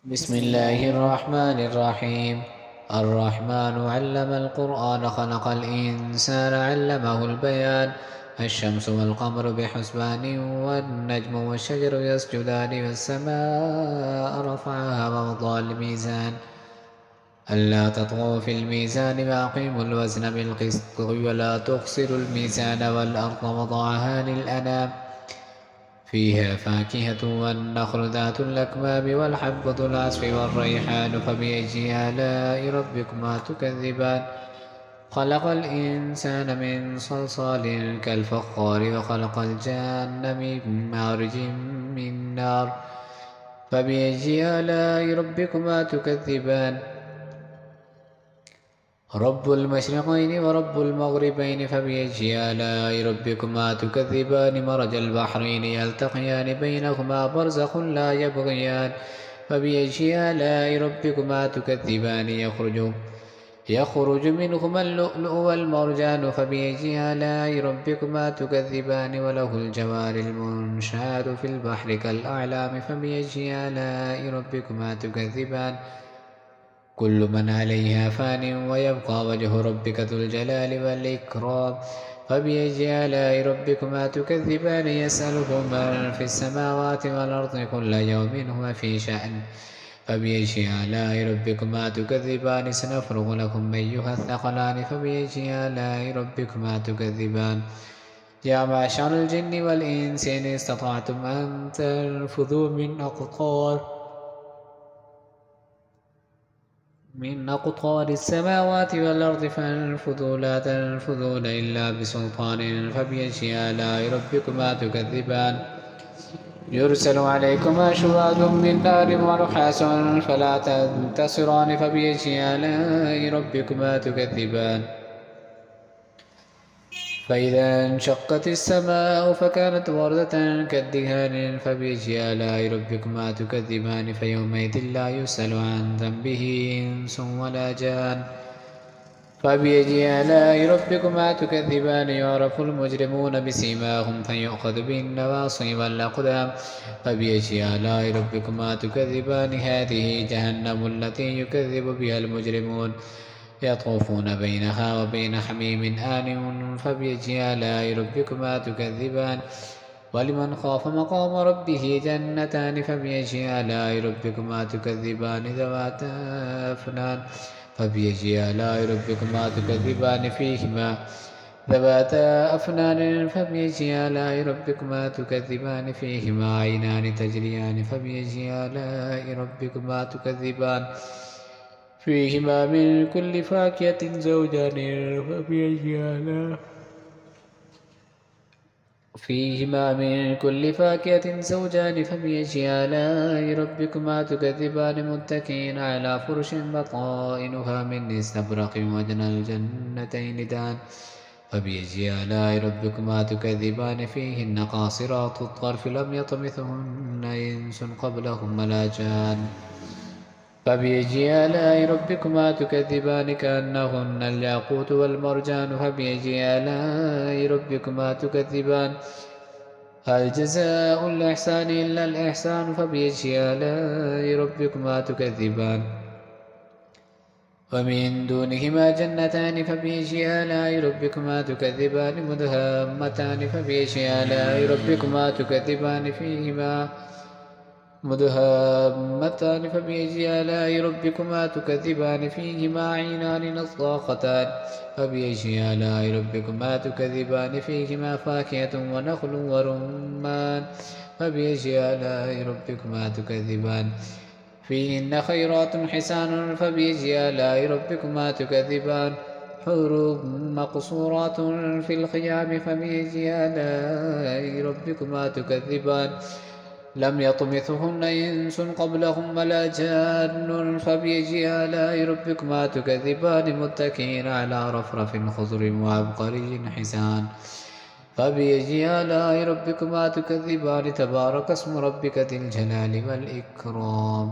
بسم الله الرحمن الرحيم. الرحمن علم القرآن خلق الإنسان علمه البيان. الشمس والقمر بحسبان والنجم والشجر يسجدان والسماء رفعها ووضع الميزان ألا تطغوا في الميزان وأقيموا الوزن بالقسط ولا تخسروا الميزان والأرض وضعها للأنام فيها فاكهة والنخل ذات الأكمام والحب ذو العصف والريحان فبأي آلاء ربكما تكذبان خلق الإنسان من صلصال كالفخار وخلق الجان من مارج من نار فبأي آلاء ربكما تكذبان رب المشرقين ورب المغربين فبأي آلاء ربكما تكذبان مرج البحرين يلتقيان بينهما برزخ لا يبغيان فبأي آلاء ربكما تكذبان يخرج منهما اللؤلؤ والمرجان فبأي آلاء ربكما تكذبان وله الجوار المنشآت في البحر كالأعلام فبأي آلاء ربكما تكذبان كل من عليها فان ويبقى وجه ربك ذو الجلال والإكرام فبأي آلاء ربكما تكذبان يسأله من في السماوات والأرض كل يوم هو في شأن فبأي آلاء ربكما تكذبان سنفرغ لكم أيها الثقلان فبأي آلاء ربكما تكذبان يا معشر الجن والإنس إن استطعتم أن تنفذوا من أقطار السماوات والأرض فانفذوا لا تنفذون إلا بسلطان فبأي آلاء ربكما تكذبان يرسل عليكما شواظ من نار ونحاس فلا تنتصران فبأي آلاء ربكما تكذبان فإذا انشقت السماء فكانت وردة كالدهان فبأي آلاء ربكما تكذبان فيومئذ لا يسأل عن ذنبه إنس ولا جان فبأي آلاء ربكما تكذبان يعرف المجرمون بسيماهم فيؤخذ بالنواصي والأقدام فبأي آلاء ربكما تكذبان هذه جهنم التي يكذب بها المجرمون يطوفون بينها وبين حميم آن فبأي آلاء ربكما تكذبان ولمن خاف مقام ربه جنتان فبأي آلاء ربكما تكذبان ذواتا أفنان فبأي آلاء ربكما تكذبان فيهما ذواتا أفنان فبأي آلاء ربكما تكذبان فيهما عينان تجريان فبأي آلاء ربكما تكذبان فيهما من كل فاكهة زوجان فبأي آلاء فيهما من كل فاكهة زوجان فبأي آلاء ربكما تكذبان متكئين على فرش بطائنها من استبرق وجنى الجنتين دان فبأي آلاء ربكما تكذبان فيهن قاصرات الطرف لم يطمثهن إنس قبلهم ولا جان فبأي آلاء ربكما تكذبان كأنهن الياقوت والمرجان فبأي آلاء ربكما تكذبان هل جزاء الإحسان إلا الإحسان فبأي آلاء ربكما تكذبان ومن دونهما جنتان فبأي آلاء ربكما تكذبان مدهامتان فبأي آلاء ربكما تكذبان فيهما مدهامتان فبأي آلاء ربكما تكذبان فيهما عينان نضاختان فبأي آلاء ربكما تكذبان فيهما فاكهة ونخل ورمان فبأي آلاء ربكما تكذبان فيهن خيرات حسان فبأي آلاء ربكما تكذبان حور مقصورات في الخيام فبأي آلاء ربكما تكذبان لم يطمثهن إنس قبلهم ولا جان فبأي آلاء ربكما تكذبان متكئين على رفرف خضر وعبقري حسان فبأي آلاء ربكما تكذبان تبارك اسم ربك ذي الجلال والإكرام